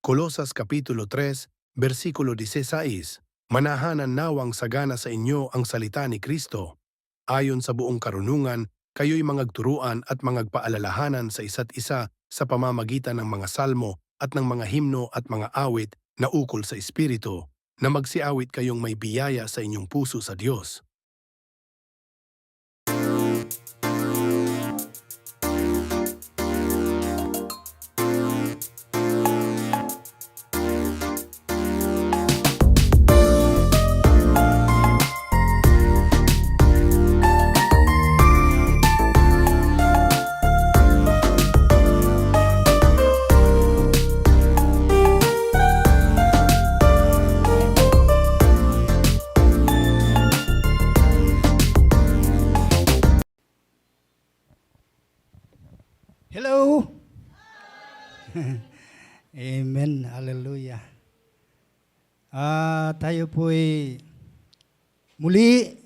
Kolosas Kapitulo 3, versikulo 16. Manahanan nawang sagana sa inyo ang salita ni Kristo. Ayon sa buong karunungan, kayo'y mangagturuan at mangagpaalalahanan sa isa't isa sa pamamagitan ng mga salmo at ng mga himno at mga awit na ukol sa Espiritu, na magsiawit kayong may biyaya sa inyong puso sa Diyos. Hello! Amen. Hallelujah. Tayo po'y muli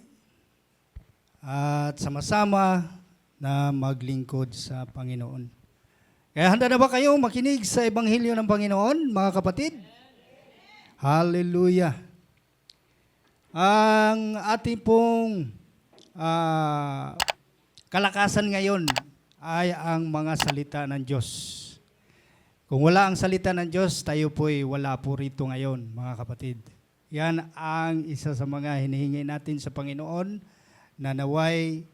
at sama-sama na maglingkod sa Panginoon. Kaya handa na ba kayong makinig sa Ebanghelyo ng Panginoon, mga kapatid? Hallelujah. Ang ating pong kalakasan ngayon ay ang mga salita ng Diyos. Kung wala ang salita ng Diyos, tayo po'y wala po rito ngayon, mga kapatid. Yan ang isa sa mga hinihingi natin sa Panginoon, na naway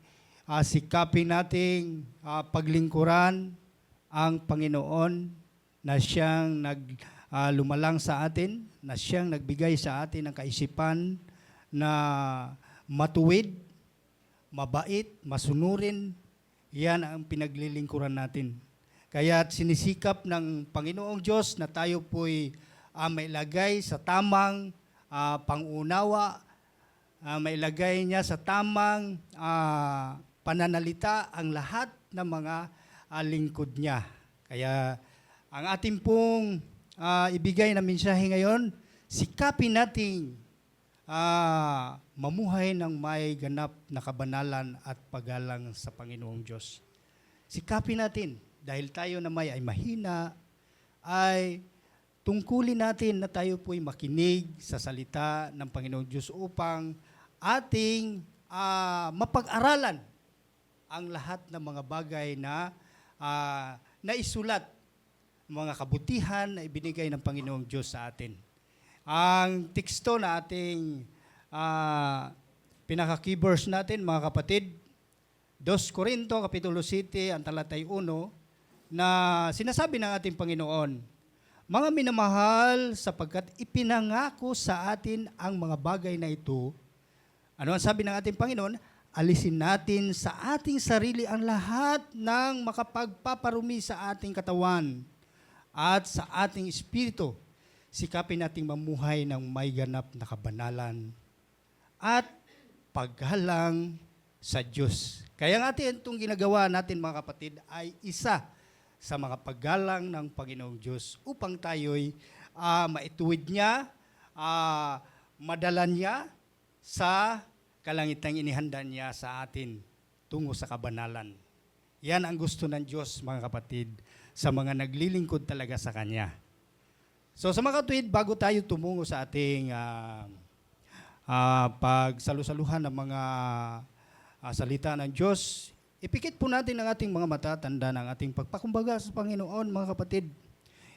sikapin nating paglingkuran ang Panginoon na siyang lumalang sa atin, na siyang nagbigay sa atin ng kaisipan na matuwid, mabait, masunurin. Yan ang pinaglilingkuran natin. Kaya sinisikap ng Panginoong Diyos na tayo po'y mailagay sa tamang pangunawa, mailagay niya sa tamang pananalita ang lahat ng mga lingkod niya. Kaya ang ating pong ibigay na mensahe ngayon, sikapin nating mamuhay ng may ganap na kabanalan at paggalang sa Panginoong Diyos. Sikapin natin, dahil tayo na ay mahina, ay tungkulin natin na tayo po'y makinig sa salita ng Panginoong Diyos upang ating mapag-aralan ang lahat ng mga bagay na naisulat, mga kabutihan na ibinigay ng Panginoong Diyos sa atin. Ang teksto na ating pinaka-keyverse natin, mga kapatid, 2 Corinto, Kapitulo 7, ang talatay 1, na sinasabi ng ating Panginoon, mga minamahal, sapagkat ipinangako sa atin ang mga bagay na ito. Ano ang sabi ng ating Panginoon? Alisin natin sa ating sarili ang lahat ng makapagpaparumi sa ating katawan at sa ating espiritu. Sikapin nating mamuhay ng may ganap na kabanalan at paggalang sa Diyos. Kaya nga itong ginagawa natin, mga kapatid, ay isa sa mga paggalang ng Panginoong Diyos upang tayo'y maituwid niya, madala niya sa kalangitang inihanda niya sa atin tungo sa kabanalan. Yan ang gusto ng Diyos, mga kapatid, sa mga naglilingkod talaga sa Kanya. So sa mga kapatid, bago tayo tumungo sa ating pagsalusaluhan ng mga salita ng Diyos, ipikit po natin ang ating mga mata, tanda ng ating pagpakumbaga sa Panginoon, mga kapatid.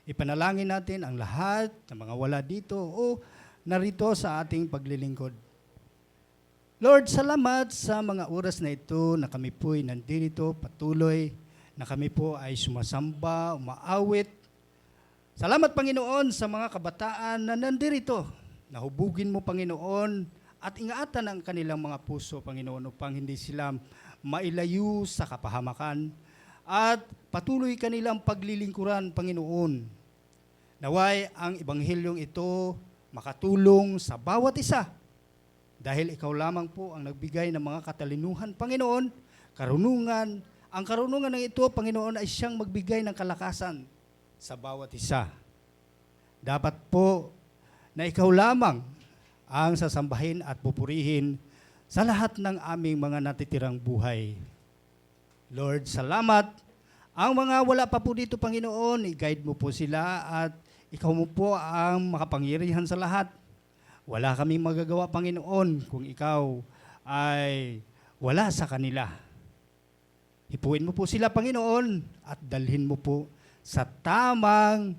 Ipanalangin natin ang lahat ng mga wala dito o narito sa ating paglilingkod. Lord, salamat sa mga oras na ito na kami po'y nandito patuloy, na kami po ay sumasamba, umaawit. Salamat, Panginoon, sa mga kabataan na nandirito. Nahubugin mo, Panginoon, at ingatan ang kanilang mga puso, Panginoon, upang hindi sila mailayo sa kapahamakan at patuloy kanilang paglilingkuran, Panginoon. Naway ang Ebanghelyong ito makatulong sa bawat isa, dahil ikaw lamang po ang nagbigay ng mga katalinuhan, Panginoon, karunungan. Ang karunungan ng ito, Panginoon, ay siyang magbigay ng kalakasan sa bawat isa. Dapat po na ikaw lamang ang sasambahin at pupurihin sa lahat ng aming mga natitirang buhay. Lord, salamat. Ang mga wala pa po dito, Panginoon, i-guide mo po sila at ikaw mo po ang makapangyarihan sa lahat. Wala kaming magagawa, Panginoon, kung ikaw ay wala sa kanila. Hipuin mo po sila, Panginoon, at dalhin mo po sa tamang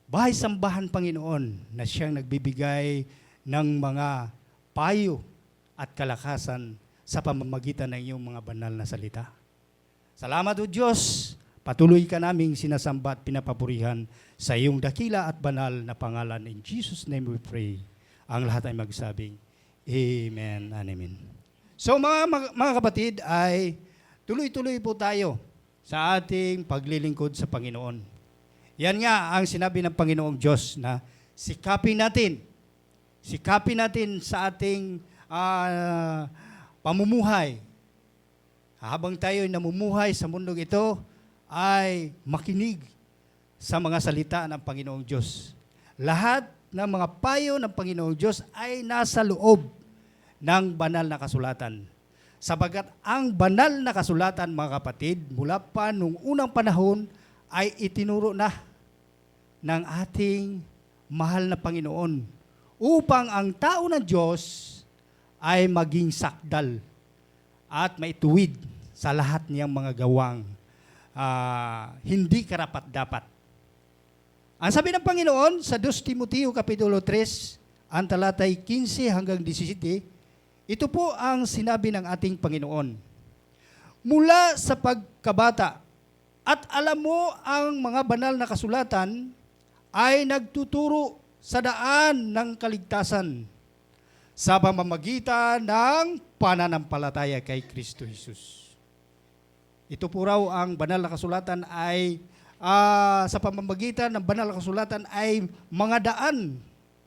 bahay-sambahan, Panginoon, na siyang nagbibigay ng mga payo at kalakasan sa pamamagitan ng iyong mga banal na salita. Salamat o Diyos, patuloy ka naming sinasamba at pinapapurihan sa iyong dakila at banal na pangalan. In Jesus' name we pray. Ang lahat ay magsabing, Amen and Amen. So mga kapatid, ay tuloy-tuloy po tayo sa ating paglilingkod sa Panginoon. Yan nga ang sinabi ng Panginoong Diyos na sikapin natin sa ating pamumuhay. Habang tayo ay namumuhay sa mundong ito, ay makinig sa mga salita ng Panginoong Diyos. Lahat ng mga payo ng Panginoong Diyos ay nasa loob ng banal na kasulatan. Sabagat ang banal na kasulatan, mga kapatid, mula pa nung unang panahon ay itinuro na ng ating mahal na Panginoon upang ang tao ng Diyos ay maging sakdal at maituwid sa lahat niyang mga gawang hindi karapat-dapat. Ang sabi ng Panginoon sa 2 Timoteo Kapitulo 3, ang talatay 15 hanggang 17, ito po ang sinabi ng ating Panginoon. Mula sa pagkabata at alam mo ang mga banal na kasulatan ay nagtuturo sa daan ng kaligtasan sa pamamagitan ng pananampalataya kay Kristo Jesus. Ito po raw ang banal na kasulatan ay sa pamamagitan ng banal na kasulatan ay mga daan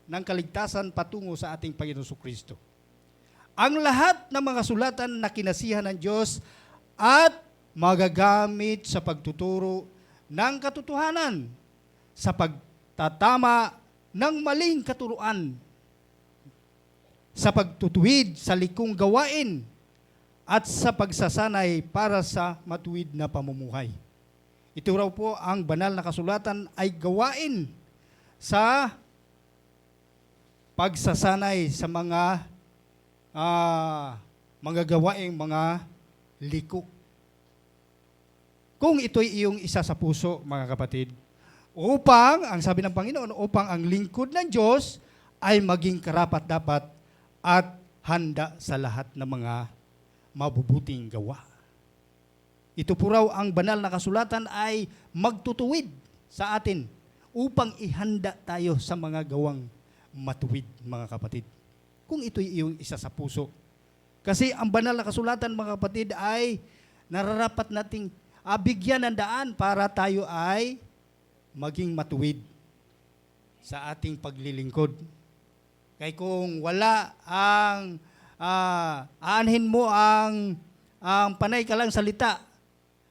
ng kaligtasan patungo sa ating Panginoon Kristo. Ang lahat ng mga sulatan na kinasihan ng Diyos at magagamit sa pagtuturo ng katotohanan, sa pagtatama ng maling katuruan, sa pagtutuwid sa likong gawain, at sa pagsasanay para sa matuwid na pamumuhay. Ito raw po ang banal na kasulatan ay gawain sa pagsasanay sa mga gawaing mga liko. Kung ito'y iyong isa sa puso, mga kapatid, upang, ang sabi ng Panginoon, upang ang lingkod ng Diyos ay maging karapat-dapat at handa sa lahat ng mga mabubuting gawa. Ito po raw ang banal na kasulatan ay magtutuwid sa atin upang ihanda tayo sa mga gawang matuwid, mga kapatid. Kung ito'y iyong isa sa puso. Kasi ang banal na kasulatan, mga kapatid, ay nararapat nating bigyan ng daan para tayo ay maging matuwid sa ating paglilingkod. Kaya kung wala ang aanhin mo ang panay ka lang salita,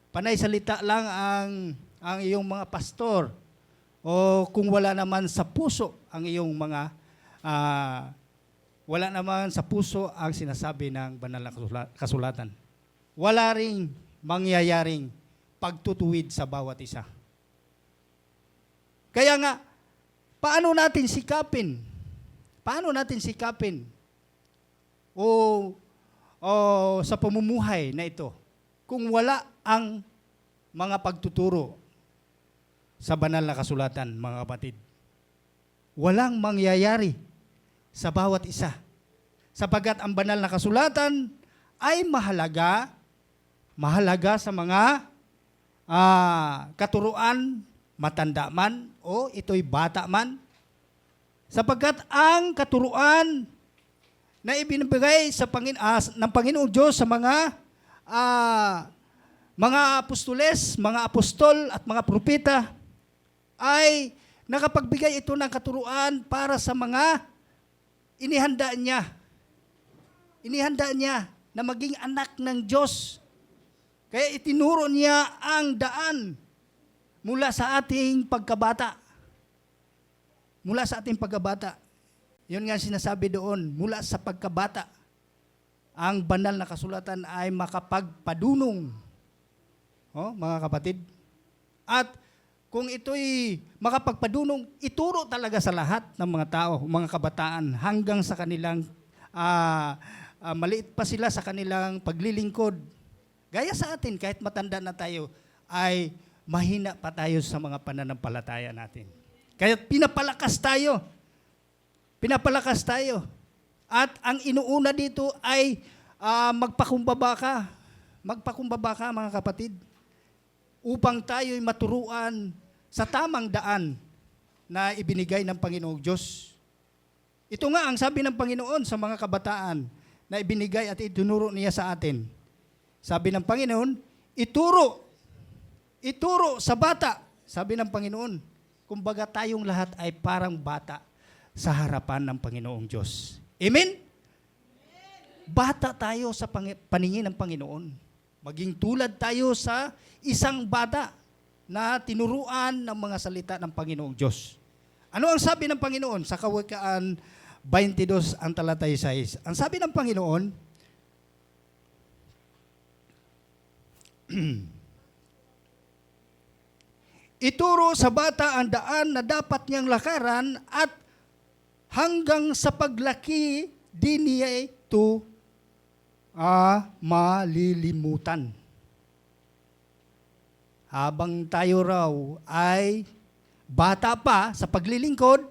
panay salita lang ang iyong mga pastor, o kung wala naman sa puso ang iyong mga wala naman sa puso ang sinasabi ng banal na kasulatan, wala ring mangyayaring pagtutuwid sa bawat isa. Kaya nga, paano natin sikapin? Paano natin sikapin o sa pamumuhay na ito kung wala ang mga pagtuturo sa banal na kasulatan, mga kapatid? Walang mangyayari sa bawat isa. Sapagat ang banal na kasulatan ay mahalaga sa mga katuruan, matanda man o ito'y bata man. Sapagkat ang katuruan na ibinibigay ng Panginoong Diyos sa mga apostoles, mga apostol at mga propeta ay nakapagbigay ito ng katuruan para sa mga inihanda niya. Inihanda niya na maging anak ng Diyos. Kaya itinuro niya ang daan mula sa ating pagkabata. Mula sa ating pagkabata. Yun nga sinasabi doon, mula sa pagkabata, ang banal na kasulatan ay makapagpadunong. Mga kapatid. At kung ito'y makapagpadunong, ituro talaga sa lahat ng mga tao, mga kabataan, hanggang sa kanilang maliit pa sila sa kanilang paglilingkod. Gaya sa atin, kahit matanda na tayo, ay mahina pa tayo sa mga pananampalataya natin. Kaya pinapalakas tayo. Pinapalakas tayo. At ang inuuna dito ay magpakumbaba ka. Magpakumbaba ka, mga kapatid, upang tayo'y maturuan sa tamang daan na ibinigay ng Panginoong Diyos. Ito nga ang sabi ng Panginoon sa mga kabataan na ibinigay at itinuro niya sa atin. Sabi ng Panginoon, ituro sa bata. Sabi ng Panginoon, kumbaga tayong lahat ay parang bata sa harapan ng Panginoong Diyos. Amen? Bata tayo sa paningin ng Panginoon. Maging tulad tayo sa isang bata na tinuruan ng mga salita ng Panginoong Diyos. Ano ang sabi ng Panginoon sa Kawikaan 22 ang talatay 6? Ang sabi ng Panginoon, ituro sa bata ang daan na dapat niyang lakaran at hanggang sa paglaki di niya ito malilimutan. Habang tayo raw ay bata pa sa paglilingkod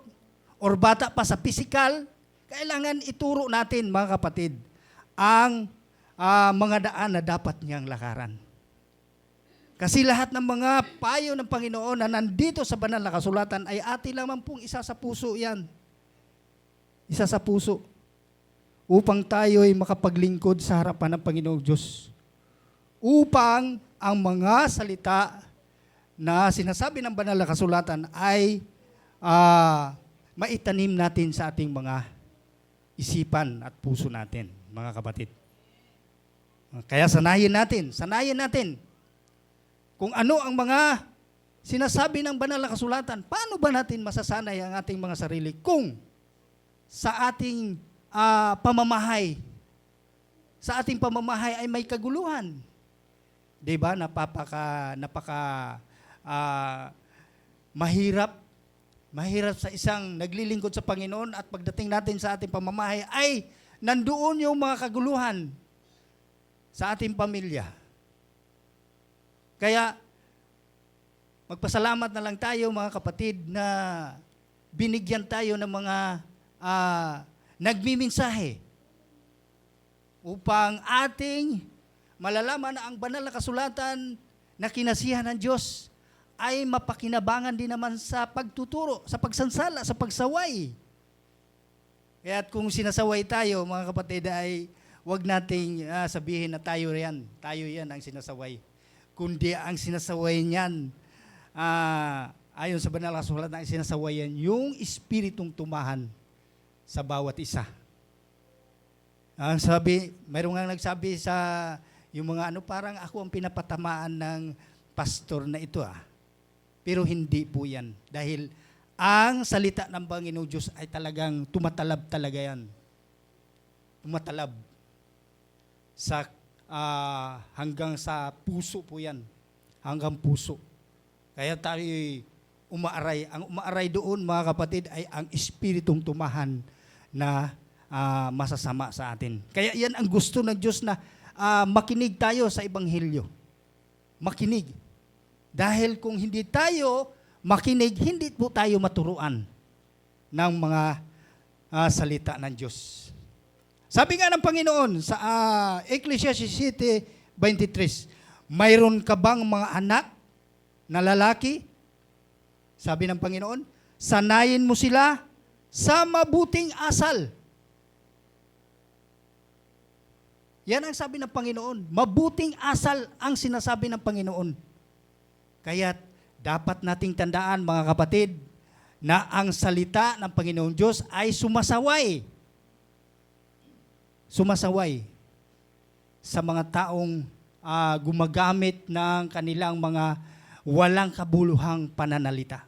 or bata pa sa pisikal, kailangan ituro natin, mga kapatid, ang mga daan na dapat niyang lakaran. Kasi lahat ng mga payo ng Panginoon na nandito sa banal na kasulatan ay atin lamang pong isa sa puso yan. Isa sa puso. Upang tayo'y makapaglingkod sa harapan ng Panginoong Diyos. Upang ang mga salita na sinasabi ng banal na kasulatan ay maitanim natin sa ating mga isipan at puso natin, mga kapatid. Kaya sanayin natin kung ano ang mga sinasabi ng banal na kasulatan. Paano ba natin masasanay ang ating mga sarili kung sa ating pamamahay ay may kaguluhan? Diba? Napaka mahirap sa isang naglilingkod sa Panginoon at pagdating natin sa ating pamamahay ay nandoon yung mga kaguluhan sa ating pamilya. Kaya magpasalamat na lang tayo, mga kapatid, na binigyan tayo ng mga nagmimensahe upang ating malalaman na ang banal na kasulatan na kinasihan ng Diyos ay mapakinabangan din naman sa pagtuturo, sa pagsansala, sa pagsaway. Kaya kung sinasaway tayo, mga kapatid, ay huwag nating sabihin na tayo yan ang sinasaway. Kundi ang sinasaway niyan, ayon sa banal na kasulatan, ang sinasaway yan, yung espiritong tumahan sa bawat isa. Ang sabi, mayroong nga nagsabi sa yung mga parang ako ang pinapatamaan ng pastor na ito Pero hindi po yan. Dahil ang salita ng Panginoong Diyos ay talagang tumatalab talaga yan. Tumatalab sa hanggang sa puso po yan. Hanggang puso. Kaya tayo umaaray. Ang umaaray doon, mga kapatid, ay ang espiritong tumahan na masasama sa atin. Kaya yan ang gusto ng Diyos na makinig tayo sa Ebanghelyo. Makinig. Dahil kung hindi tayo makinig, hindi po tayo maturuan ng mga salita ng Diyos. Sabi nga ng Panginoon sa Ecclesiastes 7:23, mayroon ka bang mga anak na lalaki? Sabi ng Panginoon, sanayin mo sila sa mabuting asal. Yan ang sabi ng Panginoon. Mabuting asal ang sinasabi ng Panginoon. Kaya dapat nating tandaan, mga kapatid, na ang salita ng Panginoong Diyos ay sumasaway. Sumasaway sa mga taong gumagamit ng kanilang mga walang kabuluhang pananalita.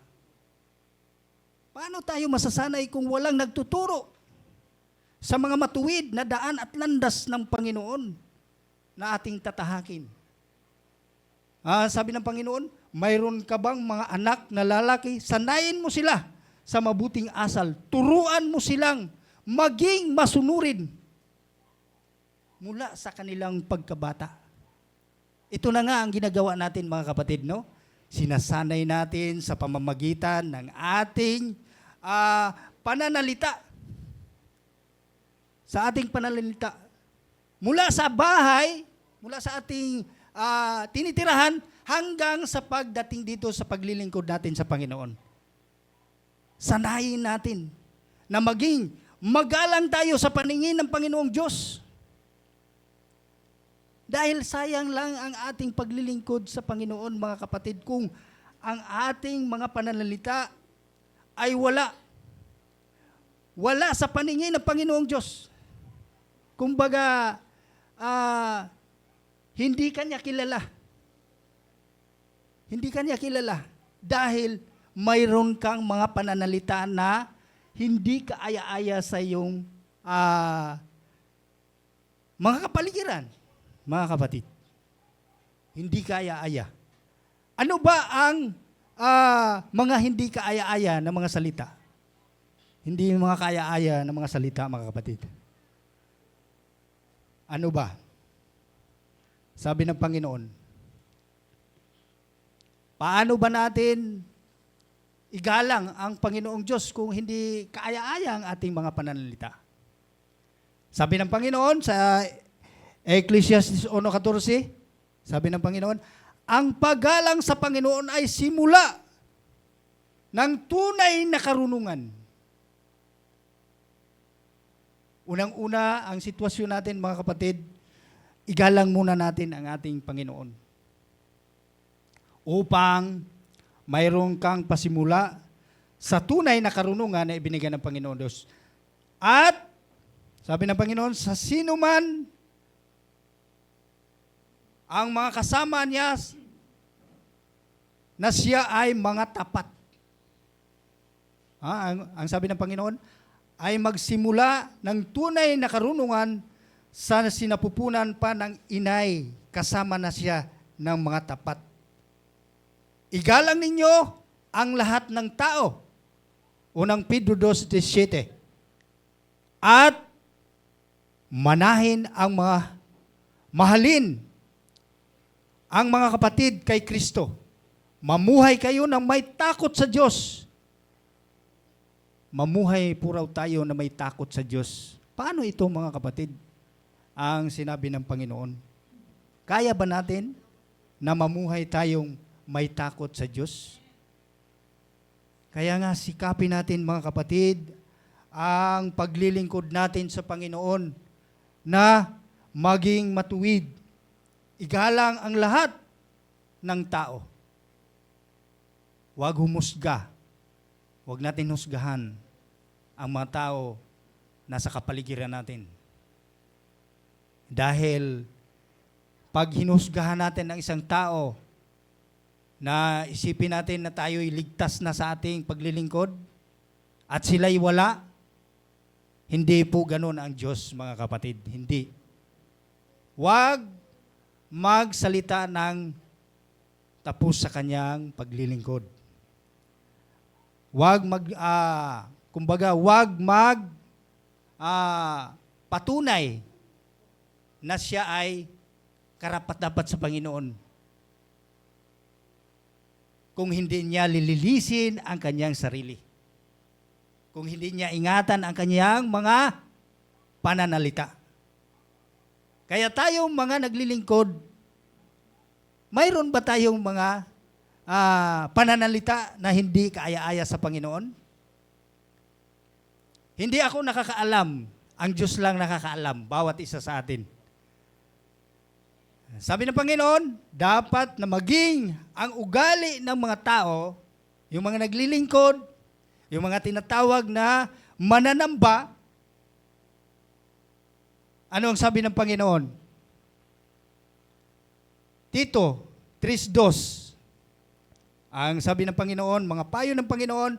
Paano tayo masasanay kung walang nagtuturo sa mga matuwid na daan at landas ng Panginoon na ating tatahakin? Sabi ng Panginoon, mayroon ka bang mga anak na lalaki? Sanayin mo sila sa mabuting asal. Turuan mo silang maging masunurin mula sa kanilang pagkabata. Ito na nga ang ginagawa natin mga kapatid, no? Sinasanay natin sa pamamagitan ng ating pananalita. Sa ating pananalita. Mula sa bahay, mula sa ating tinitirahan, hanggang sa pagdating dito sa paglilingkod natin sa Panginoon. Sanayin natin na maging magalang tayo sa paningin ng Panginoong Diyos. Dahil sayang lang ang ating paglilingkod sa Panginoon, mga kapatid, kung ang ating mga pananalita ay wala sa paningin ng Panginoong Diyos. Kumbaga, hindi kanya kilala. Hindi kanya kilala dahil mayroon kang mga pananalita na hindi kaaya-aya sa iyong mga kapaligiran, mga kapatid. Hindi kaaya-aya. Ano ba ang mga hindi kaaya-aya na mga salita? Hindi mga kaaya-aya na mga salita, mga kapatid. Ano ba? Sabi ng Panginoon, paano ba natin igalang ang Panginoong Diyos kung hindi kaaya-aya ang ating mga pananalita? Sabi ng Panginoon sa Ecclesiastes 1:14, sabi ng Panginoon, ang paggalang sa Panginoon ay simula ng tunay na karunungan. Unang-una, ang sitwasyon natin, mga kapatid, igalang muna natin ang ating Panginoon. Upang mayroon kang pasimula sa tunay na karunungan na ibinigay ng Panginoon Diyos. At, sabi ng Panginoon, sa sino man ang mga kasama niya na siya ay mga tapat. Ang sabi ng Panginoon, ay magsimula ng tunay na karunungan sa sinapupunan pa ng inay, kasama na siya ng mga tapat. Igalang ninyo ang lahat ng tao. Unang Pedro 2:17. At manahin ang mahalin ang mga kapatid kay Kristo. Mamuhay kayo ng may takot sa Diyos. Mamuhay po raw tayo na may takot sa Diyos. Paano ito, mga kapatid? Ang sinabi ng Panginoon. Kaya ba natin na mamuhay tayong may takot sa Diyos? Kaya nga sikapin natin, mga kapatid, ang paglilingkod natin sa Panginoon na maging matuwid. Igalang ang lahat ng tao. Huwag humusga. Huwag natin husgahan ang mga tao na sa kapaligiran natin. Dahil pag hinusgahan natin ang isang tao na isipin natin na tayo'y ligtas na sa ating paglilingkod at sila'y wala, hindi po ganun ang Diyos, mga kapatid. Hindi. Huwag magsalita ng tapos sa kanyang paglilingkod. Huwag patunay na siya ay karapat-dapat sa Panginoon. Kung hindi niya lililisin ang kanyang sarili. Kung hindi niya ingatan ang kanyang mga pananalita. Kaya tayong mga naglilingkod, mayroon ba tayong mga pananalita na hindi kaaya-aya sa Panginoon? Hindi ako nakakaalam. Ang Diyos lang nakakaalam, bawat isa sa atin. Sabi ng Panginoon, dapat na maging ang ugali ng mga tao, yung mga naglilingkod, yung mga tinatawag na mananamba. Ano ang sabi ng Panginoon? Tito 3:2. Ang sabi ng Panginoon, mga payo ng Panginoon,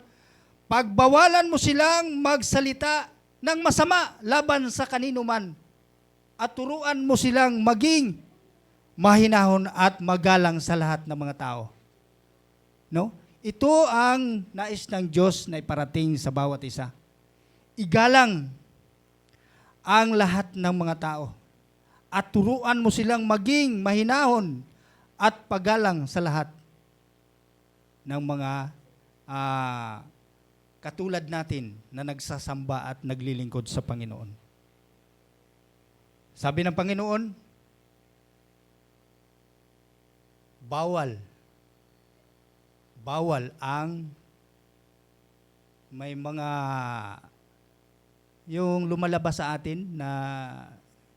pagbawalan mo silang magsalita ng masama laban sa kanino man at turuan mo silang maging mahinahon at magalang sa lahat ng mga tao. No? Ito ang nais ng Diyos na iparating sa bawat isa. Igalang ang lahat ng mga tao at turuan mo silang maging mahinahon at pagalang sa lahat ng mga katulad natin na nagsasamba at naglilingkod sa Panginoon. Sabi ng Panginoon, bawal ang may mga yung lumalabas sa atin na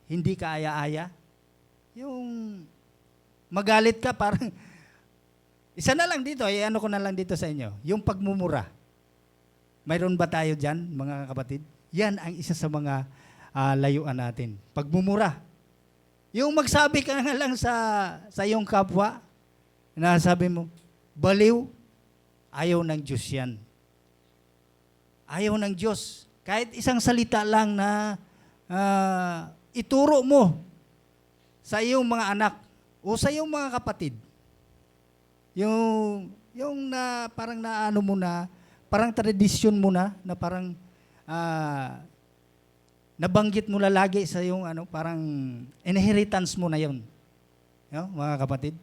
hindi ka aya-aya. Yung magalit ka parang isa na lang dito, ano ko na lang dito sa inyo, yung pagmumura. Mayroon ba tayo dyan, mga kapatid? Yan ang isa sa mga layuan natin. Pagmumura. Yung magsabi ka nga lang sa iyong kapwa, na sabi mo, baliw, ayaw ng Diyos yan. Ayaw ng Diyos. Kahit isang salita lang na ituro mo sa iyong mga anak o sa iyong mga kapatid. Yung na parang naano mo na, parang tradisyon mo na parang nabanggit mo na lagi sa iyong parang inheritance mo na yon. No, mga kapatid?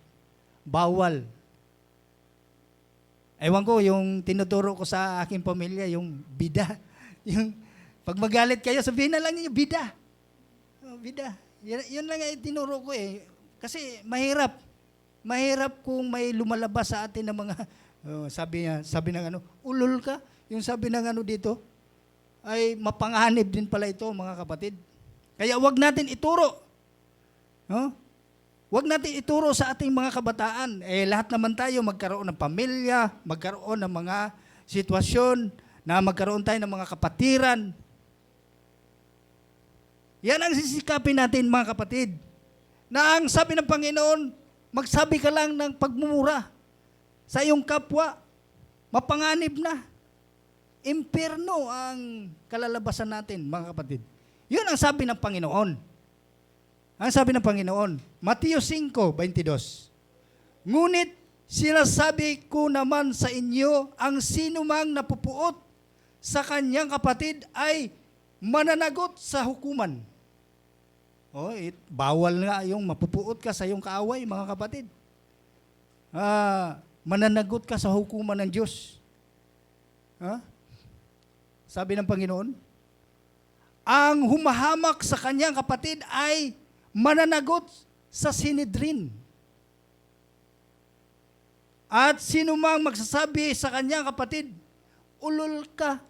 Bawal. Ewan ko, yung tinuturo ko sa aking pamilya, yung bida. Yung pag magalit kayo, sabihin na lang niyo, bida. Oh, bida. Yun lang ay tinuro ko eh. Kasi mahirap. Mahirap kung may lumalabas sa atin ng mga, sabi ng ulol ka. Yung sabi ng dito, ay mapanganib din pala ito, mga kapatid. Kaya wag natin ituro. No? Wag natin ituro sa ating mga kabataan. Lahat naman tayo magkaroon ng pamilya, magkaroon ng mga sitwasyon, na magkaroon tayo ng mga kapatiran. Yan ang sisikapin natin, mga kapatid. Na ang sabi ng Panginoon, magsabi ka lang ng pagmumura sa iyong kapwa, mapanganib na. Impyerno ang kalalabasan natin, mga kapatid. Yun ang sabi ng Panginoon. Ang sabi ng Panginoon, Mateo 5:22. Ngunit sinasabi ko naman sa inyo, ang sinumang napupuot sa kanyang kapatid ay mananagot sa hukuman. Bawal nga yung mapupuot ka sa iyong kaaway, mga kapatid. Mananagot ka sa hukuman ng Diyos. Sabi ng Panginoon, ang humahamak sa kanyang kapatid ay mananagot sa Sinedrin. At sino mang magsasabi sa kanyang kapatid, ulol ka.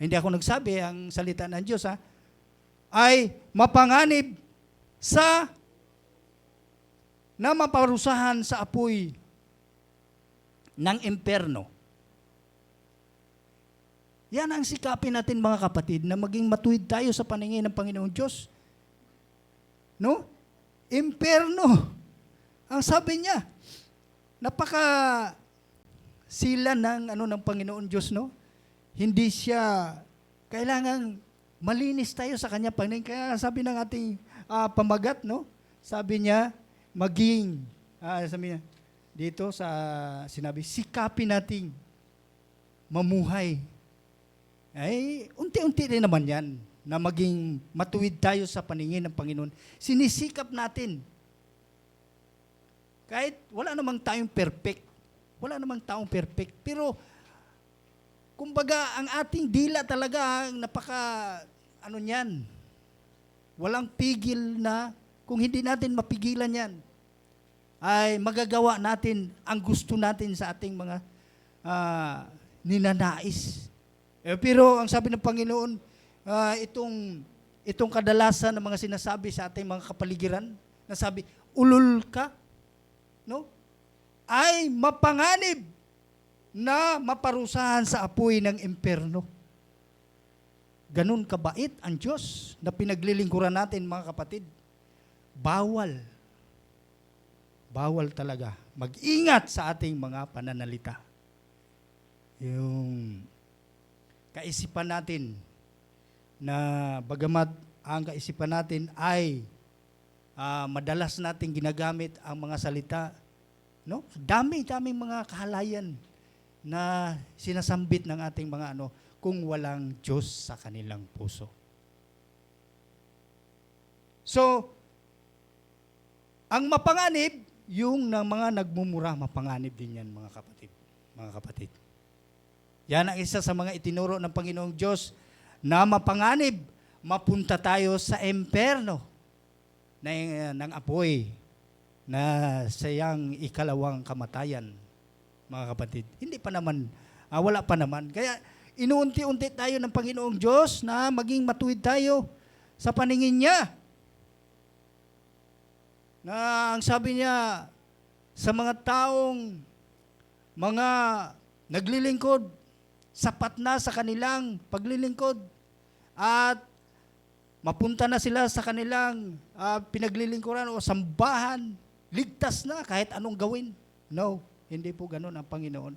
Hindi ako nagsabi, ang salita ng Diyos, ay mapanganib na maparusahan sa apoy ng impyerno. Yan ang sikapin natin, mga kapatid, na maging matuwid tayo sa paningin ng Panginoong Diyos. No? Impyerno. Ang sabi niya, sila ng Panginoon Diyos, no? Hindi siya kailangan malinis tayo sa kanya paningin. Kaya sabi ng ating pamagat, no? Sabi niya, sabi niya dito sinabi, sikapin nating mamuhay. Ay, unti-unti rin naman yan na maging matuwid tayo sa paningin ng Panginoon. Sinisikap natin. Kahit wala namang tayong perfect. Wala namang taong perfect. Pero, kumbaga, ang ating dila talaga, niyan. Walang pigil na, kung hindi natin mapigilan yan, ay magagawa natin ang gusto natin sa ating mga ninanais. Pero, ang sabi ng Panginoon, itong kadalasan ng mga sinasabi sa ating mga kapaligiran, na sabi, ulol ka, no? Ay mapanganib na maparusahan sa apoy ng impyerno. Ganun kabait ang Diyos na pinaglilingkuran natin, mga kapatid. Bawal talaga. Mag-ingat sa ating mga pananalita. Yung kaisipan natin, na bagamat ang kaisipan natin ay madalas nating ginagamit ang mga salita No? Dami-daming mga kahalayan na sinasambit ng ating mga kung walang Diyos sa kanilang puso. So, ang mapanganib, yung ng mga nagmumura, mapanganib din yan, mga kapatid. Mga kapatid. Yan ang isa sa mga itinuro ng Panginoong Diyos na mapanganib, mapunta tayo sa emperno ng apoy na sayang ikalawang kamatayan, mga kapatid. Hindi pa naman, wala pa naman. Kaya inuunti-unti tayo ng Panginoong Diyos na maging matuwid tayo sa paningin niya. Na ang sabi niya sa mga taong mga naglilingkod, sapat na sa kanilang paglilingkod at mapunta na sila sa kanilang pinaglilingkuran o sambahan, ligtas na kahit anong gawin. No, hindi po ganun ang Panginoon.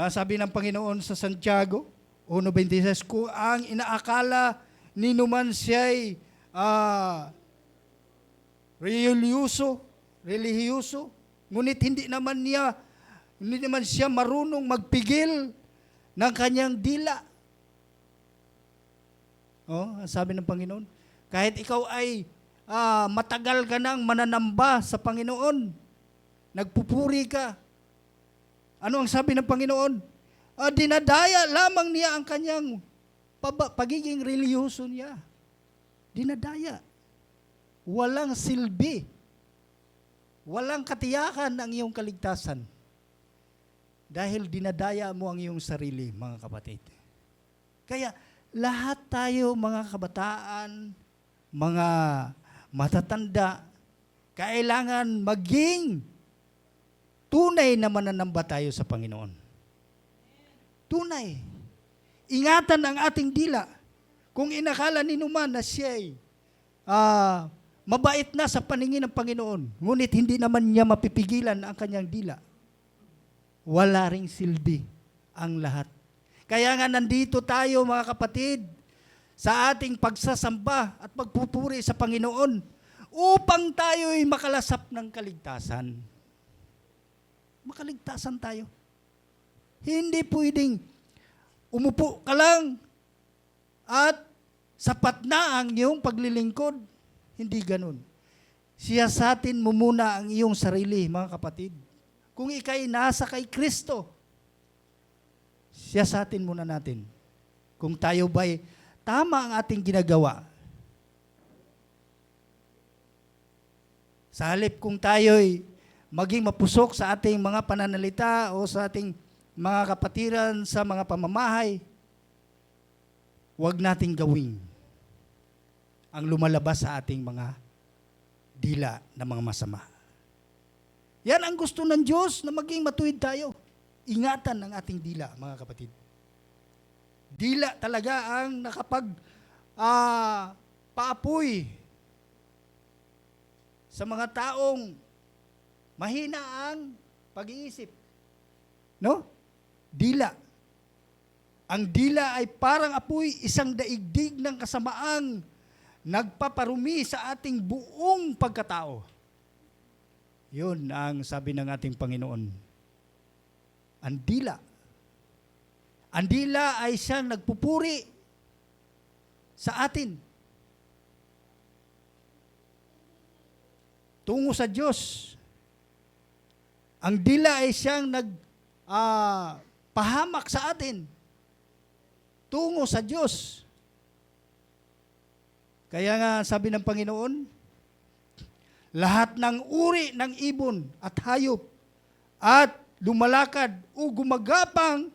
Sabi ng Panginoon sa Santiago 1:26, kung ang inaakala ninuman siya'y relihiyoso, ngunit hindi naman siya marunong magpigil ng kanyang dila. Sabi ng Panginoon, kahit ikaw ay matagal ka nang mananamba sa Panginoon, nagpupuri ka, ano ang sabi ng Panginoon? Dinadaya lamang niya ang kanyang pagiging relihiyoso niya. Dinadaya. Walang silbi. Walang katiyakan ang iyong kaligtasan. Dahil dinadaya mo ang iyong sarili, mga kapatid. Kaya lahat tayo, mga kabataan, mga matatanda, kailangan maging tunay na mananamba tayo sa Panginoon. Tunay. Ingatan ang ating dila. Kung inakala ninuman na siya'y mabait na sa paningin ng Panginoon, ngunit hindi naman niya mapipigilan ang kanyang dila, wala ring silbi ang lahat. Kaya nga nandito tayo, mga kapatid, sa ating pagsasamba at pagpupuri sa Panginoon upang tayo'y makalasap ng kaligtasan. Makaligtasan tayo. Hindi pwedeng umupo ka lang at sapat na ang iyong paglilingkod. Hindi ganun. Siyasatin mo muna ang iyong sarili, mga kapatid. Kung ikay nasa kay Kristo, siyasatin muna natin. Kung tayo ba'y tama ang ating ginagawa. Sa halip kung tayo'y maging mapusok sa ating mga pananalita o sa ating mga kapatiran sa mga pamamahay, huwag nating gawin ang lumalabas sa ating mga dila na mga masama. Yan ang gusto ng Diyos, na maging matuwid tayo. Ingatan ang ating dila, mga kapatid. Dila talaga ang paapoy sa mga taong mahina ang pag-iisip. No? Dila. Ang dila ay parang apoy, isang daigdig ng kasamaang nagpaparumi sa ating buong pagkatao. Yun ang sabi ng ating Panginoon. Ang dila. Ang dila ay siyang nagpupuri sa atin. Tungo sa Diyos. Ang dila ay siyang nagpahamak sa atin. Tungo sa Diyos. Kaya nga sabi ng Panginoon, lahat ng uri ng ibon at hayop at lumalakad o gumagapang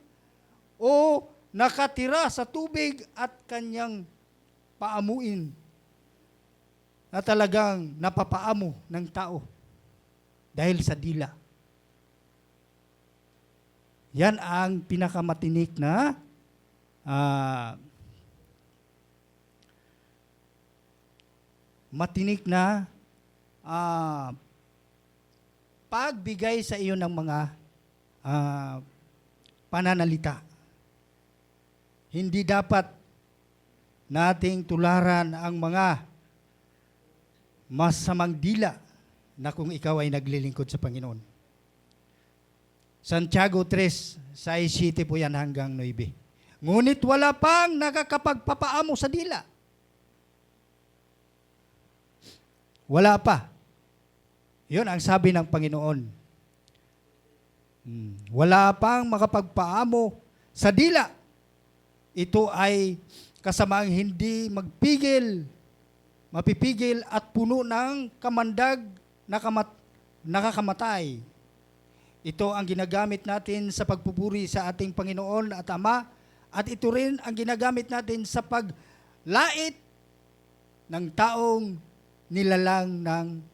o nakatira sa tubig at kanyang paamuin na talagang napapaamo ng tao dahil sa dila. Yan ang pinakamatinik na pagbigay sa iyo ng mga pananalita. Hindi dapat nating tularan ang mga masamang dila na kung ikaw ay naglilingkod sa Panginoon. Santiago 3, 6-7 po yan hanggang 9. Ngunit wala pang nakakapagpapaamo sa dila. Wala pa. Yun ang sabi ng Panginoon. Wala pang makapagpaamo sa dila. Ito ay kasamaang hindi mapipigil at puno ng kamandag na nakakamatay. Ito ang ginagamit natin sa pagpupuri sa ating Panginoon at Ama, at ito rin ang ginagamit natin sa paglait ng taong nilalang ng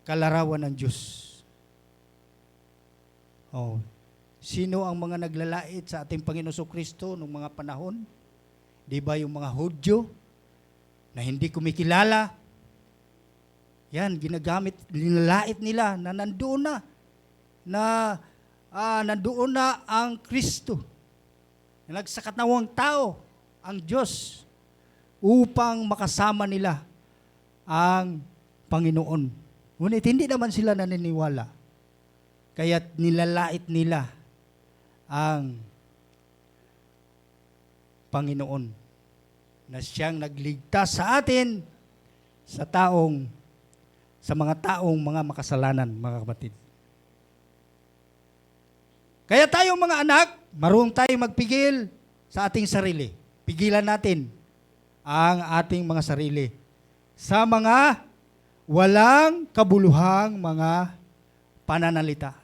kalarawan ng Diyos. Oh, sino ang mga naglalait sa ating Panginoon Kristo noong mga panahon? Di ba yung mga Hudyo na hindi kumikilala? Yan, nilalait nila na nandoon na ang Kristo. Nagsakatawang tao, ang Diyos, upang makasama nila ang Panginoon. Ngunit hindi naman sila naniniwala. Kaya't nilalait nila ang Panginoon na siyang nagligtas sa atin sa mga taong mga makasalanan, mga kapatid. Kaya tayong mga anak, marunong tayong magpigil sa ating sarili. Pigilan natin ang ating mga sarili sa mga walang kabuluhang mga pananalita.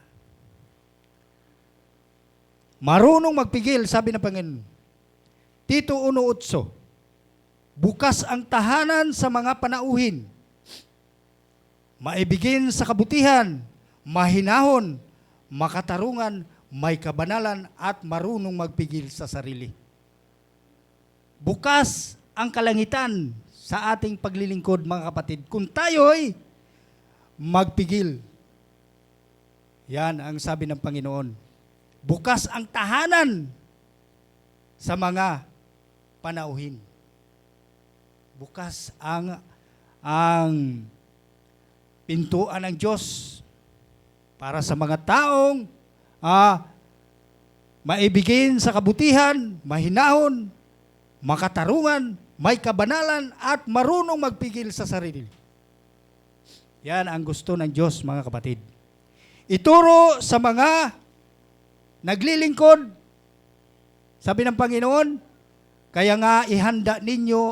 Marunong magpigil, sabi ng Panginoon. Tito 1:8, bukas ang tahanan sa mga panauhin, maibigin sa kabutihan, mahinahon, makatarungan, may kabanalan at marunong magpigil sa sarili. Bukas ang kalangitan sa ating paglilingkod, mga kapatid, kung tayo'y magpigil. Yan ang sabi ng Panginoon. Bukas ang tahanan sa mga panauhin. Bukas ang pintuan ng Diyos para sa mga taong maibigin sa kabutihan, mahinahon, makatarungan, may kabanalan at marunong magpigil sa sarili. Yan ang gusto ng Diyos, mga kapatid. Ituro sa mga naglilingkod, sabi ng Panginoon, kaya nga ihanda ninyo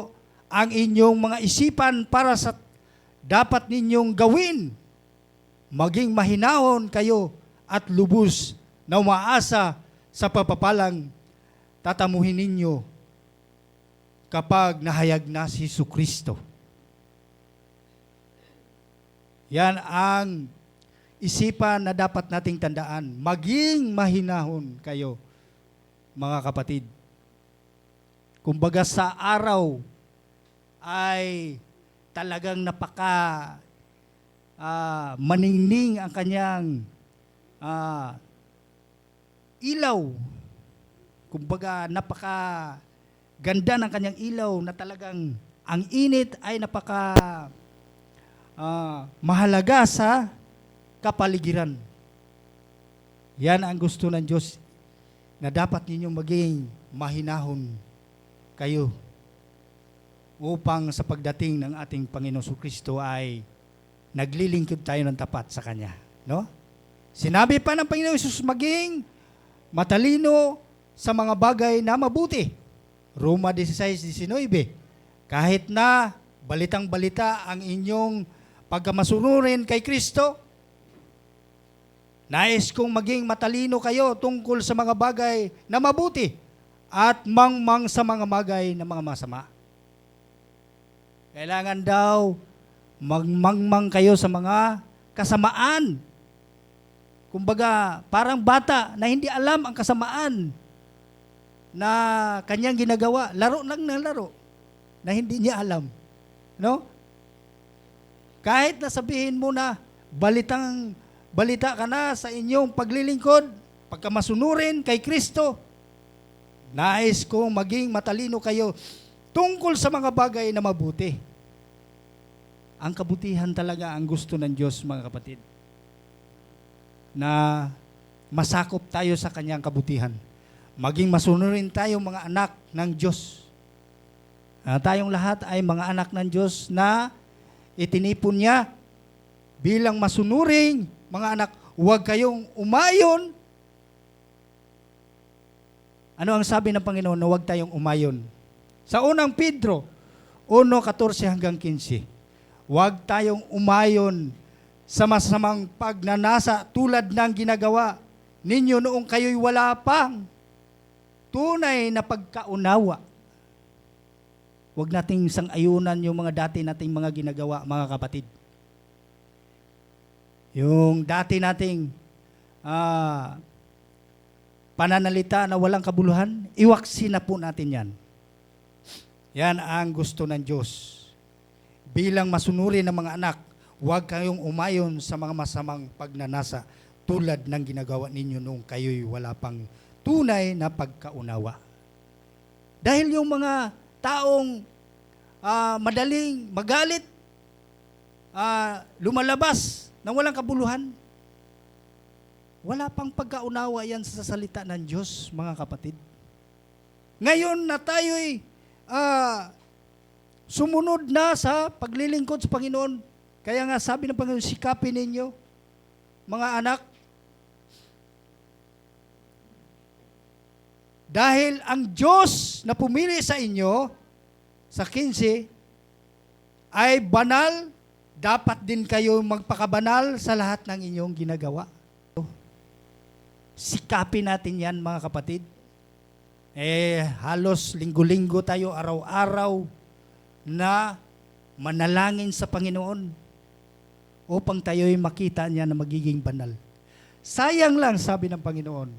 ang inyong mga isipan para sa dapat ninyong gawin. Maging mahinahon kayo at lubos na umaasa sa papapalang tatamuhin ninyo kapag nahayag na si Jesucristo. Yan ang isipan na dapat nating tandaan. Maging mahinahon kayo, mga kapatid. Kumbaga sa araw ay talagang maningning ang kanyang ilaw. Kumbaga ganda ng kanyang ilaw na talagang ang init ay mahalaga sa kapaligiran. Yan ang gusto ng Diyos na dapat ninyong maging mahinahon kayo upang sa pagdating ng ating Panginoon Kristo ay naglilingkod tayo ng tapat sa Kanya. No? Sinabi pa ng Panginoon Jesus maging matalino sa mga bagay na mabuti. Roma 16:19. Kahit na balitang-balita ang inyong pagkamasunurin kay Kristo, nais kong maging matalino kayo tungkol sa mga bagay na mabuti at mangmang sa mga bagay na mga masama. Kailangan daw magmangmang kayo sa mga kasamaan. Kumbaga, parang bata na hindi alam ang kasamaan na kanyang ginagawa. Laro lang na laro na hindi niya alam. No? Kahit na sabihin mo na balita ka na sa inyong paglilingkod, pagkamasunurin kay Kristo, nais kong maging matalino kayo tungkol sa mga bagay na mabuti. Ang kabutihan talaga ang gusto ng Diyos, mga kapatid. Na masakop tayo sa kanyang kabutihan. Maging masunurin tayo mga anak ng Diyos. Tayong lahat ay mga anak ng Diyos na itinipon niya bilang masunuring mga anak. Huwag kayong umayon. Ano ang sabi ng Panginoon na huwag tayong umayon? Sa unang Pedro, 1:14 hanggang 15. Huwag tayong umayon sa masamang pagnanasa tulad ng ginagawa ninyo noong kayo'y wala pang tunay na pagkaunawa. Huwag nating sang-ayunan yung mga dati nating mga ginagawa, mga kapatid. Yung dati nating pananalita na walang kabuluhan, iwaksin na po natin yan. Yan ang gusto ng Diyos. Bilang masunurin ng mga anak, huwag kayong umayon sa mga masamang pagnanasa tulad ng ginagawa ninyo noong kayo'y wala pang tunay na pagkaunawa. Dahil yung mga taong madaling magalit, lumalabas ng walang kabuluhan, wala pang pagkaunawa yan sa salita ng Diyos, mga kapatid. Ngayon na tayo'y sumunod na sa paglilingkod sa Panginoon, kaya nga sabi ng Panginoon, sikapin ninyo, mga anak, dahil ang Diyos na pumili sa inyo, sa 15, ay banal, dapat din kayo magpakabanal sa lahat ng inyong ginagawa. Sikapin natin yan, mga kapatid. Halos linggo-linggo tayo, araw-araw, na manalangin sa Panginoon upang tayo'y makita niya na magiging banal. Sayang lang, sabi ng Panginoon,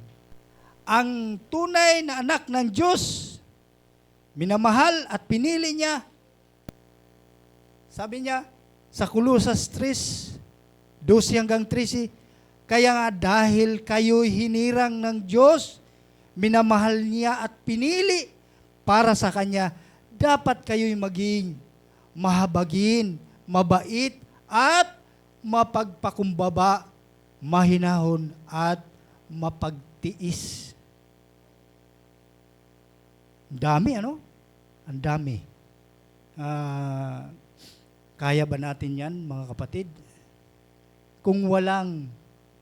ang tunay na anak ng Diyos, minamahal at pinili niya. Sabi niya, sa Colosas 3:12 hanggang 13, kaya nga dahil kayo'y hinirang ng Diyos, minamahal niya at pinili para sa Kanya, dapat kayo'y maging mahabagin, mabait, at mapagpakumbaba, mahinahon, at mapagtiis. Ang dami, ano? Ang dami. Kaya ba natin yan, mga kapatid? Kung walang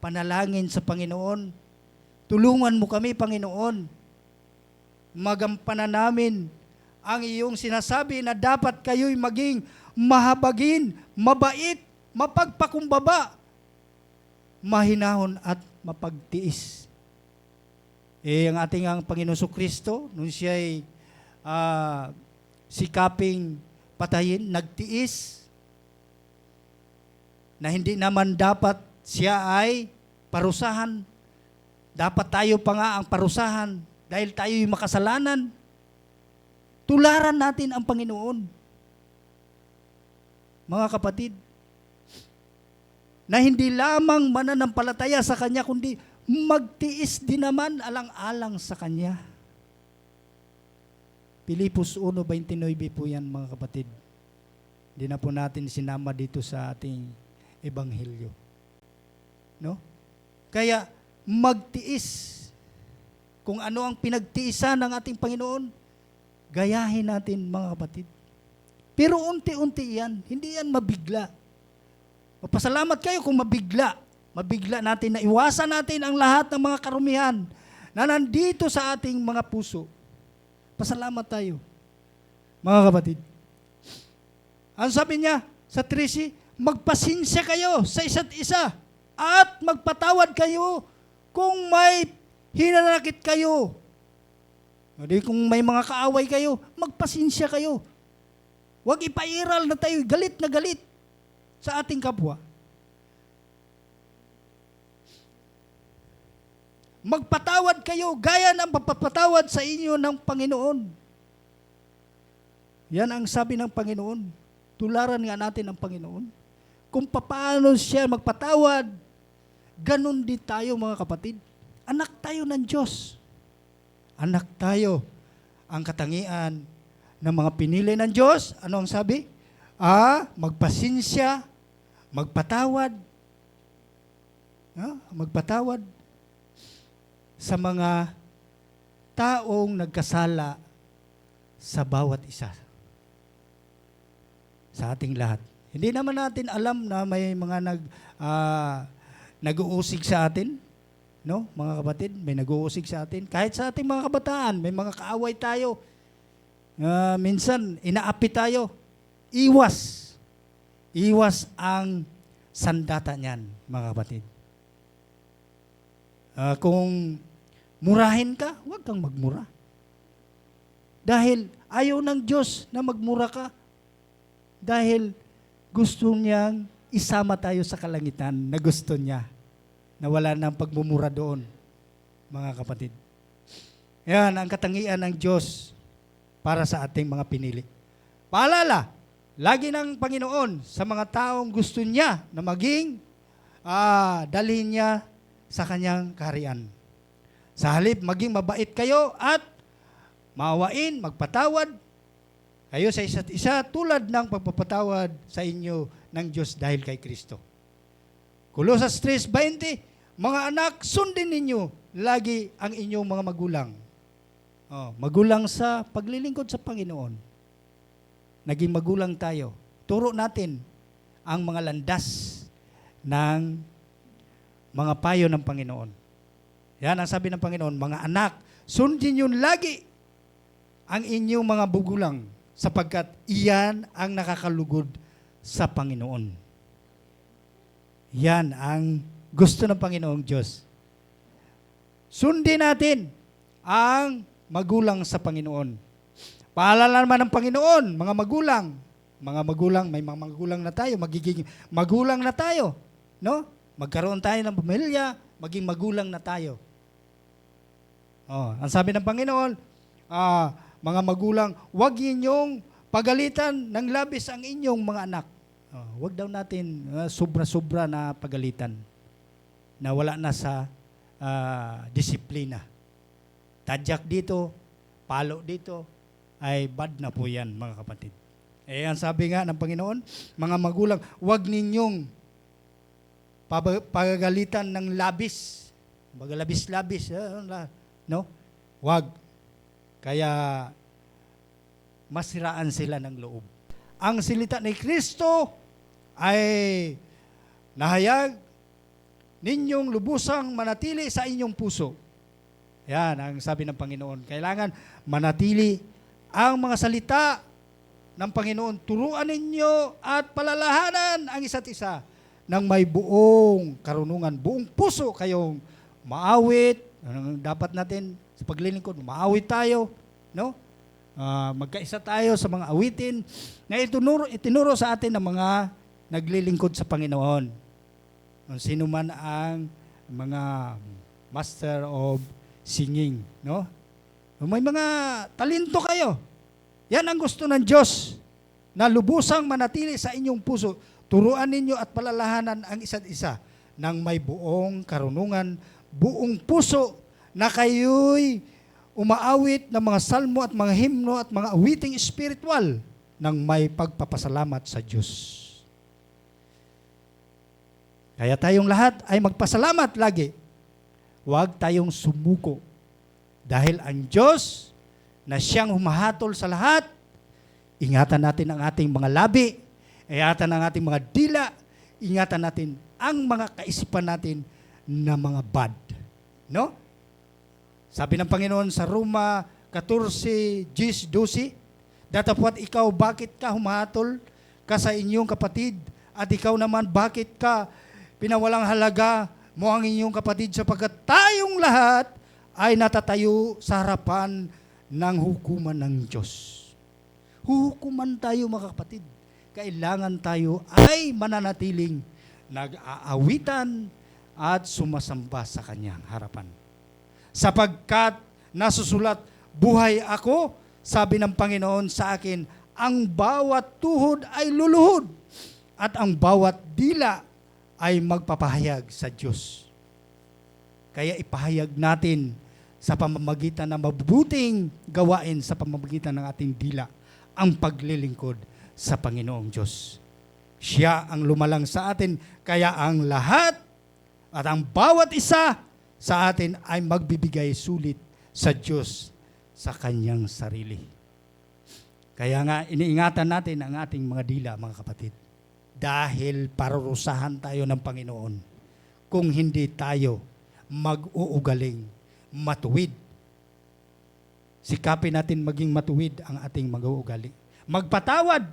panalangin sa Panginoon, tulungan mo kami, Panginoon. Magampanan namin ang iyong sinasabi na dapat kayo'y maging mahabagin, mabait, mapagpakumbaba, mahinahon at mapagtiis. Ang ating Panginoon Kristo, nung siya'y sikaping patayin, nagtiis, na hindi naman dapat siya ay parusahan. Dapat tayo pa nga ang parusahan dahil tayo'y makasalanan. Tularan natin ang Panginoon. Mga kapatid, na hindi lamang mananampalataya sa Kanya, kundi magtiis din naman alang-alang sa Kanya. Pilipos 1:29 po yan, mga kapatid. Hindi na po natin sinama dito sa ating ebanghelyo. No? Kaya magtiis. Kung ano ang pinagtiisan ng ating Panginoon, gayahin natin, mga kapatid. Pero unti-unti yan, hindi yan mabigla. Magpasalamat kayo kung mabigla. Mabigla natin na iwasan natin ang lahat ng mga karumihan na nandito sa ating mga puso. Pasalamat tayo, mga kapatid. Ang sabi niya sa 13, magpasinsya kayo sa isa't isa at magpatawad kayo kung may hinanakit kayo. Hindi kung may mga kaaway kayo, magpasinsya kayo. Huwag ipairal na tayo galit na galit sa ating kapwa. Magpatawad kayo gaya ng pagpapatawad sa inyo ng Panginoon. Yan ang sabi ng Panginoon. Tularan nga natin ang Panginoon. Kung paano siya magpatawad, ganun din tayo, mga kapatid. Anak tayo ng Diyos. Anak tayo. Ang katangian ng mga pinili ng Diyos, ano ang sabi? magpasinsya, magpatawad, magpatawad sa mga taong nagkasala sa bawat isa sa ating lahat. Hindi naman natin alam na may mga nag-uusig sa atin, no? Mga kapatid, may nag-uusig sa atin. Kahit sa ating mga kabataan, may mga kaaway tayo. Minsan, inaapi tayo. Iwas. Iwas ang sandata niyan, mga kapatid. Kung murahin ka, huwag kang magmura. Dahil ayaw ng Diyos na magmura ka. Dahil gusto niyang isama tayo sa kalangitan na gusto niya. Na wala nang pagmumura doon, mga kapatid. Yan ang katangian ng Diyos para sa ating mga pinili. Paalala, lagi ng Panginoon sa mga taong gusto niya na maging dalhin niya sa kanyang kaharian. Sa halip, maging mabait kayo at maawain, magpatawad kayo sa isa't isa tulad ng pagpapatawad sa inyo ng Diyos dahil kay Kristo. Kolosas 3:20, mga anak, sundin ninyo lagi ang inyong mga magulang. Magulang sa paglilingkod sa Panginoon. Naging magulang tayo. Turo natin ang mga landas ng mga payo ng Panginoon. Yan ang sabi ng Panginoon, mga anak, sundin nyo lagi ang inyong mga magulang sapagkat iyan ang nakakalugod sa Panginoon. Yan ang gusto ng Panginoong Diyos. Sundin natin ang magulang sa Panginoon. Paalala naman ng Panginoon, mga magulang, may mga magulang na tayo, magiging magulang na tayo. No? Magkaroon tayo ng pamilya, maging magulang na tayo. Ang sabi ng Panginoon, mga magulang, huwag ninyong pagalitan ng labis ang inyong mga anak. Huwag daw natin sobra-sobra na pagalitan na wala na sa disiplina. Tadyak dito, palo dito, ay bad na po yan, mga kapatid. Ang sabi nga ng Panginoon, mga magulang, huwag ninyong pagagalitan ng labis. Labis-labis. No? Huwag. Kaya masiraan sila ng loob. Ang salita ni Kristo ay nahayag ninyong lubusang manatili sa inyong puso. Yan ang sabi ng Panginoon. Kailangan manatili ang mga salita ng Panginoon. Turuan ninyo at palalahanan ang isa't isa ng may buong karunungan, buong puso kayong maawit. Dapat natin sa paglilingkod, maawit tayo, no? Magkaisa tayo sa mga awitin na itinuro sa atin ng mga naglilingkod sa Panginoon. Sino man ang mga master of singing, no? May mga talento kayo. Yan ang gusto ng Diyos, na lubusang manatili sa inyong puso. Turuan ninyo at palalahanan ang isa't isa ng may buong karunungan, buong puso, na kayo'y umaawit ng mga salmo at mga himno at mga awiting espiritual ng may pagpapasalamat sa Diyos. Kaya tayong lahat ay magpasalamat lagi. Huwag tayong sumuko. Dahil ang Diyos na siyang humahatol sa lahat, ingatan natin ang ating mga labi, ingatan ang ating mga dila, ingatan natin ang mga kaisipan natin na mga bad. No? Sabi ng Panginoon sa Roma 14:12, datapwat ikaw, bakit ka humahatol ka sa inyong kapatid? At ikaw naman, bakit ka pinawalang halaga mo ang inyong kapatid? Sapagkat tayong lahat ay natatayo sa harapan ng hukuman ng Diyos. Huhukuman tayo, mga kapatid. Kailangan tayo ay mananatiling nag-aawitan at sumasamba sa kanyang harapan. Sapagkat nasusulat, buhay ako, sabi ng Panginoon sa akin, ang bawat tuhod ay luluhod at ang bawat dila ay magpapahayag sa Diyos. Kaya ipahayag natin sa pamamagitan ng mabubuting gawain, sa pamamagitan ng ating dila, ang paglilingkod sa Panginoong Diyos. Siya ang lumalang sa atin, kaya ang lahat at ang bawat isa sa atin ay magbibigay sulit sa Diyos sa kanyang sarili. Kaya nga, iniingatan natin ang ating mga dila, mga kapatid. Dahil parurusahan tayo ng Panginoon kung hindi tayo mag-uugaling matuwid. Sikapin natin maging matuwid ang ating mag-uugali. Magpatawad.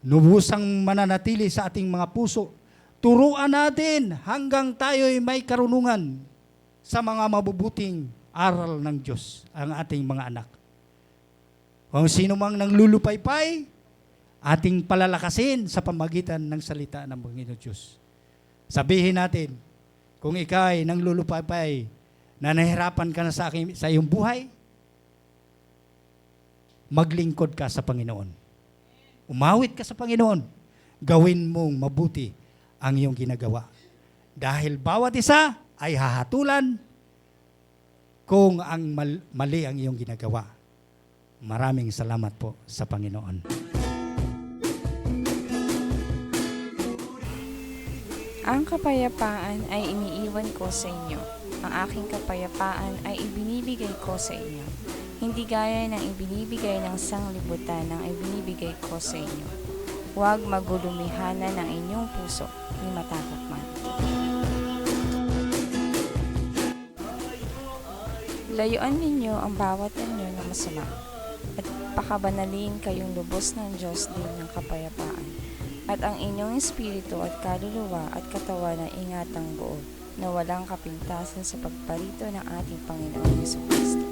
Nubusang mananatili sa ating mga puso. Turuan natin hanggang tayo'y may karunungan sa mga mabubuting aral ng Diyos, ang ating mga anak. Kung sino mang nanglulupaypay, ating palalakasin sa pamagitan ng salita ng Panginoon Diyos. Sabihin natin, kung ikaw ay nanglulupaypay, na nahirapan ka na sa iyong buhay, maglingkod ka sa Panginoon. Umawit ka sa Panginoon. Gawin mong mabuti ang iyong ginagawa. Dahil bawat isa ay hahatulan kung ang mali ang iyong ginagawa. Maraming salamat po sa Panginoon. Ang kapayapaan ay iniiwan ko sa inyo. Ang aking kapayapaan ay ibinibigay ko sa inyo. Hindi gaya ng ibinibigay ng sanglibutan ang ibinibigay ko sa inyo. Huwag magulumihanan ng inyong puso, ni matakot man. Layuan ninyo ang bawat anyo ng masama, at pakabanalin kayong lubos ng Diyos din ng kapayapaan, at ang inyong espiritu at kaluluwa at katawan ay ingatang buo, na walang kapintasan sa pagparito ng ating Panginoong Jesucristo.